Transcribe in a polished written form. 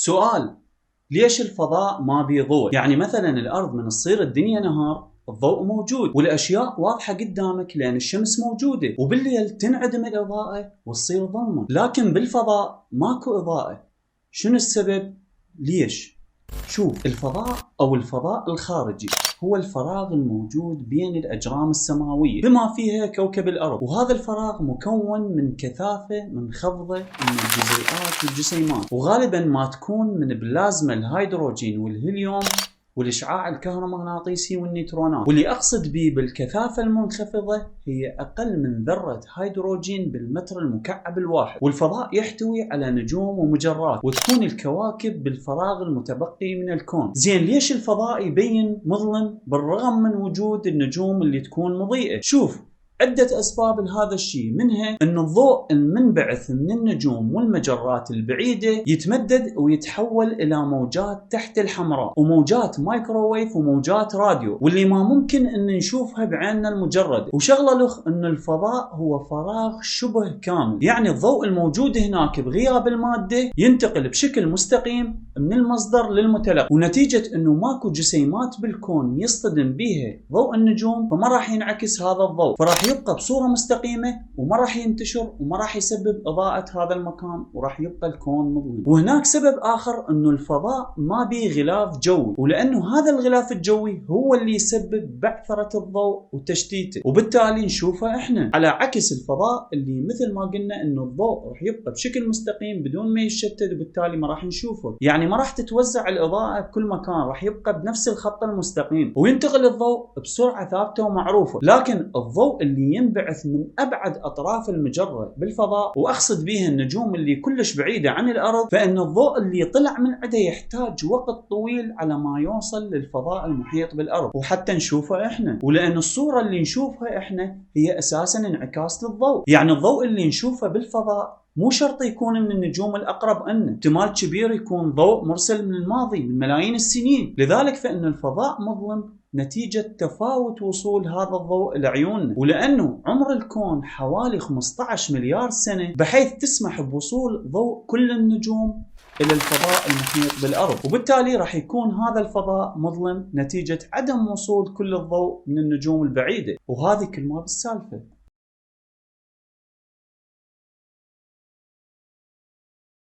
سؤال: ليش الفضاء ما بيه ضوء؟ يعني مثلا الأرض من تصير الدنيا نهار الضوء موجود والأشياء واضحة قدامك لأن الشمس موجودة، وبالليل تنعدم الإضاءة وتصير ظلمة. لكن بالفضاء ماكو إضاءة. شنو السبب؟ ليش؟ شوف، الفضاء أو الفضاء الخارجي هو الفراغ الموجود بين الأجرام السماوية بما فيها كوكب الأرض، وهذا الفراغ مكون من كثافة منخفضة من الجزيئات والجسيمات، وغالبا ما تكون من بلازما الهيدروجين والهيليوم والإشعاع الكهرومغناطيسي والنيوترونات. واللي أقصد به بالكثافة المنخفضة هي أقل من ذرة هيدروجين بالمتر المكعب الواحد. والفضاء يحتوي على نجوم ومجرات، وتكون الكواكب بالفراغ المتبقي من الكون. زين، ليش الفضاء يبين مظلم بالرغم من وجود النجوم اللي تكون مضيئة؟ شوف، عدة أسباب لهذا الشيء، منها أن الضوء المنبعث من النجوم والمجرات البعيدة يتمدد ويتحول إلى موجات تحت الحمراء وموجات مايكروويف وموجات راديو، واللي ما ممكن أن نشوفها بعيننا المجردة. وشغلة لخ أن الفضاء هو فراغ شبه كامل، يعني الضوء الموجود هناك بغياب المادة ينتقل بشكل مستقيم من المصدر للمتلقي، ونتيجة أنه ماكو جسيمات بالكون يصطدم بها ضوء النجوم فما راح ينعكس هذا الضوء، فراح يبقى بصورة مستقيمة وما راح ينتشر وما راح يسبب إضاءة هذا المكان، وراح يبقى الكون مظلم. وهناك سبب آخر، أنه الفضاء ما بيه غلاف جوي، ولأنه هذا الغلاف الجوي هو اللي يسبب بعثرة الضوء وتشتيته، وبالتالي نشوفه إحنا، على عكس الفضاء اللي مثل ما قلنا أنه الضوء راح يبقى بشكل مستقيم بدون ما يشتت، وبالتالي ما راح نشوفه. يعني ما راح تتوزع الإضاءة بكل مكان، راح يبقى بنفس الخط المستقيم وينتقل الضوء بسرعة ثابتة ومعروفة. لكن الضوء اللي ينبعث من أبعد أطراف المجرة بالفضاء، وأقصد بها النجوم اللي كلش بعيدة عن الأرض، فإن الضوء اللي طلع من عنده يحتاج وقت طويل على ما يوصل للفضاء المحيط بالأرض وحتى نشوفه إحنا. ولأن الصورة اللي نشوفها إحنا هي أساسا انعكاس للضوء، يعني الضوء اللي نشوفه بالفضاء مو شرط يكون من النجوم الأقرب لنا، احتمال كبير يكون ضوء مرسل من الماضي من ملايين السنين. لذلك فإن الفضاء مظلم نتيجة تفاوت وصول هذا الضوء لعيوننا، ولأنه عمر الكون حوالي 15 مليار سنة، بحيث تسمح بوصول ضوء كل النجوم إلى الفضاء المحيط بالأرض، وبالتالي راح يكون هذا الفضاء مظلم نتيجة عدم وصول كل الضوء من النجوم البعيدة. وهذه كل ما بالسالفة.